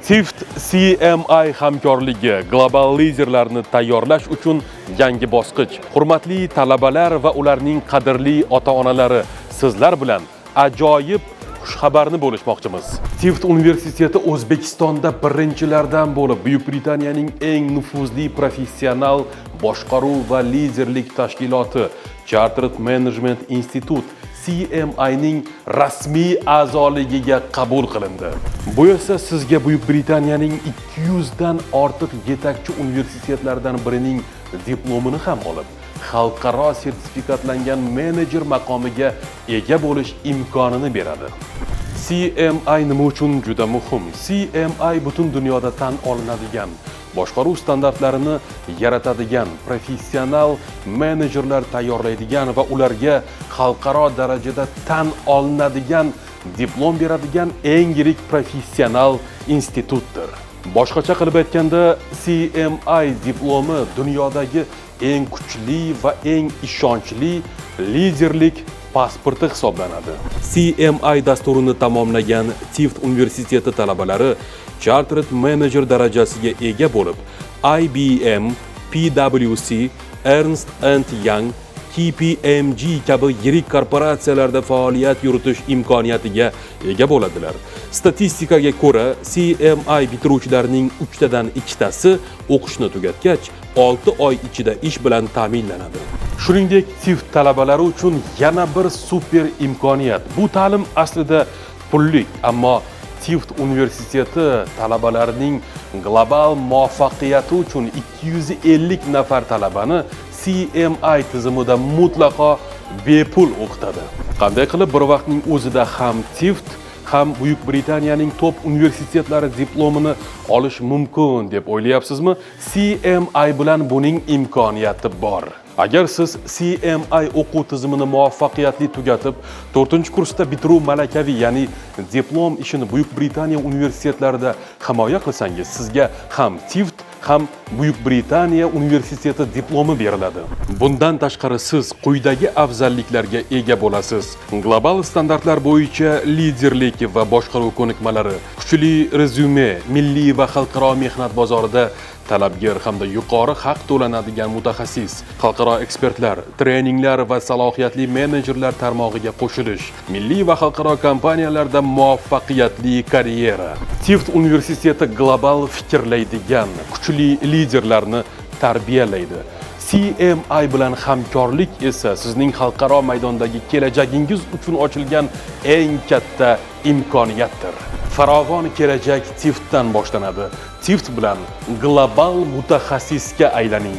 TIFT CMI hamkorligi global liderlarni tayyorlash uchun yangi bosqich. Hurmatli talabalar va ularning qadrli ota-onalari, sizlar bilan ajoyib xushxabarni bo'lishmoqchimiz. TIFT universiteti O'zbekistonda birinchilardan bo'lib, Buyuk Britaniyaning eng nufuzli professional boshqaruv va liderlik tashkiloti Chartered Management Institute CMI ning rasmiy a'zoligiga qabul qilindi. Bu esa sizga Buyuk Britaniyaning 200 dan ortiq yetakchi universitetlardan birining diplomini ham olib, xalqaro sertifikatlangan menejer maqomiga ega bo'lish imkonini beradi. CMI nima uchun juda muhim? CMI butun dunyoda tan olinadigan, boshqaruv standartlarini yaratadigan, professional menejerlar tayyorlaydigan va ularga xalqaro darajada tan olinadigan diplom beradigan eng yirik professional institutdir. Boshqacha qilib aytganda, CMI diplomi dunyodagi eng kuchli va eng ishonchli liderlik pasporti hisoblanadi. CMI dasturini tamomlagan TIFT universiteti talabalari Chartered Manager darajasiga ega bo'lib, IBM, PwC, Ernst & Young, KPMG kabi yirik korporatsiyalarda faoliyat yuritish imkoniyatiga ega bo'ladilar. Statistikaga ko'ra, CMI bitiruvchilarining 3 dan 2tasi o'qishni tugatgach, 6 oy ichida ish bilan ta'minlanadi. Shuningdek, TIFT talabalari uchun yana bir super imkoniyat. Bu ta'lim aslida pullik, ammo TIFT universiteti talabalarining global muvaffaqiyati uchun 250 nafar talabani CMI tizimida mutlaqo bepul o'qitadi. Qanday qilib bir vaqtning o'zida ham TIFT ham Buyuk Britaniyaning top universitetlari diplomini olish mumkin deb o'ylayapsizmi? CMI bilan buning imkoniyati bor. Agar siz CMI o'quv tizimini muvaffaqiyatli tugatib, 4-kursda bitiruv malakaviy, ya'ni diplom ishini Buyuk Britaniya universitetlarida himoya qilsangiz, sizga ham TIFT ham Buyuk Britaniya universiteti diplomi beriladi. Bundan tashqari siz quyidagi afzalliklarga ega bo'lasiz. Global standartlar bo'yicha liderlik va boshqaruv ko'nikmalari, kuchli rezyume, milliy va xalqaro mehnat bozorida talabgor hamda yuqori haq to'lanadigan mutaxassis, xalqaro ekspertlar, treninglar va salohiyatli menejerlar tarmog'iga qo'shilish, milliy va xalqaro kompaniyalarda muvaffaqiyatli karyera. TIFT universiteti global fikrlaydigan, kuchli liderlarni tarbiyalaydi. CMI bilan hamkorlik esa sizning xalqaro maydondagi kelajagingiz uchun ochilgan eng katta imkoniyatdir. Farovon kelajak TIFTdan boshlanadi. TIFT bilan global mutaxassisga aylaning.